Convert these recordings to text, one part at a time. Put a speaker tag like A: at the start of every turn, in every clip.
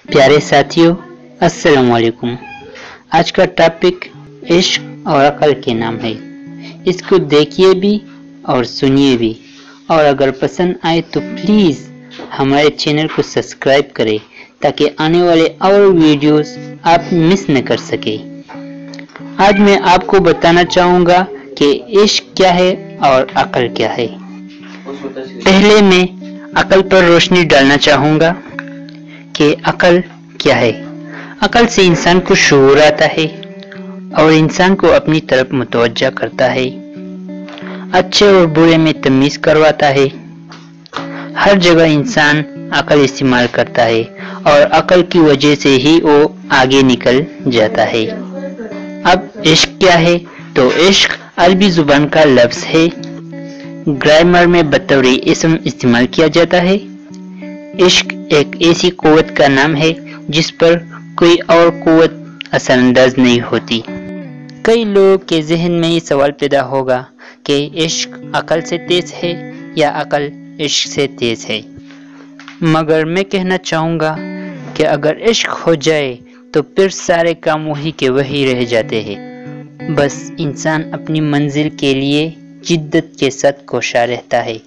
A: प्यारे साथियों, अस्सलाम वालेकुम। आज का टॉपिक इश्क और अकल के नाम है। इसको देखिए भी और सुनिए भी, और अगर पसंद आए तो प्लीज़ हमारे चैनल को सब्सक्राइब करें ताकि आने वाले और वीडियोस आप मिस न कर सके। आज मैं आपको बताना चाहूँगा कि इश्क क्या है और अकल क्या है। पहले मैं अकल पर रोशनी डालना चाहूँगा कि अकल क्या है। अकल से इंसान को शऊर आता है और इंसान को अपनी तरफ मुतवज्जा करता है, अच्छे और बुरे में तमीज करवाता है। हर जगह इंसान अकल इस्तेमाल करता है और अकल की वजह से ही वो आगे निकल जाता है। अब इश्क क्या है? तो इश्क अरबी जुबान का लफ्ज है। ग्रामर में बतौर इस्म इस्तेमाल किया जाता है। इश्क एक ऐसी कुव्वत का नाम है जिस पर कोई और कुव्वत असरअंदाज नहीं होती। कई लोगों के जहन में ये सवाल पैदा होगा कि इश्क अकल से तेज है या अकल इश्क से तेज है। मगर मैं कहना चाहूँगा कि अगर इश्क हो जाए तो फिर सारे काम वही के वही रह जाते हैं। बस इंसान अपनी मंजिल के लिए जिद्दत के साथ कोशा रहता है।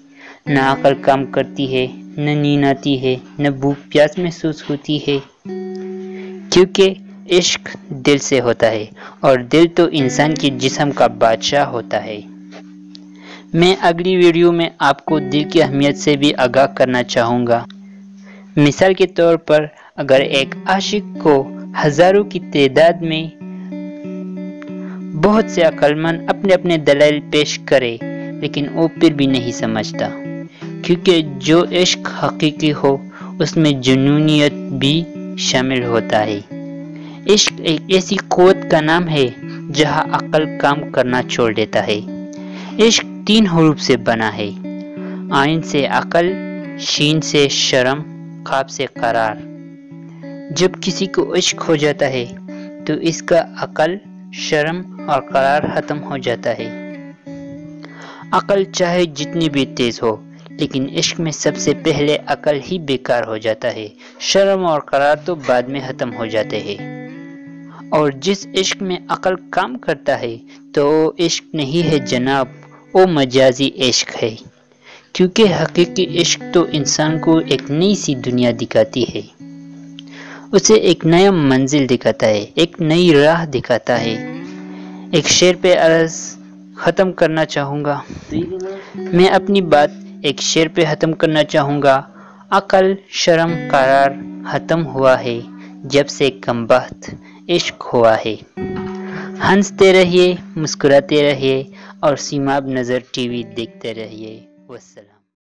A: न अकल काम करती है, न नींद आती है, न भूख प्यास महसूस होती है, क्योंकि इश्क दिल से होता है और दिल तो इंसान के जिस्म का बादशाह होता है। मैं अगली वीडियो में आपको दिल की अहमियत से भी आगाह करना चाहूँगा। मिसाल के तौर पर अगर एक आशिक को हजारों की तादाद में बहुत से अक्लमंद अपने अपने दलाइल पेश करे, लेकिन वो फिर भी नहीं समझता, क्योंकि जो इश्क हकीकी हो उसमें जुनूनियत भी शामिल होता है। इश्क एक ऐसी कुव्वत का नाम है जहां अकल काम करना छोड़ देता है। इश्क 3 हरूफ से बना है। आइन से अकल, शीन से शर्म, खाब से करार। जब किसी को इश्क हो जाता है तो इसका अकल, शर्म और करार खत्म हो जाता है। अकल चाहे जितनी भी तेज हो, लेकिन इश्क में सबसे पहले अकल ही बेकार हो जाता है। शर्म और करार तो बाद में खत्म हो जाते हैं। और जिस इश्क में अकल काम करता है तो वो इश्क नहीं है जनाब, वो मजाजी इश्क है। क्योंकि हकीकी इश्क तो इंसान को एक नई सी दुनिया दिखाती है, उसे एक नया मंजिल दिखाता है, एक नई राह दिखाता है। एक शेर पे अर्ज ख़त्म करना चाहूँगा। मैं अपनी बात एक शेर पे ख़त्म करना चाहूँगा। अकल, शर्म, करार ख़त्म हुआ है जब से कमबख्त इश्क हुआ है। हंसते रहिए, मुस्कुराते रहिए और सीमाब नज़र टीवी देखते रहिए। वस्सलाम।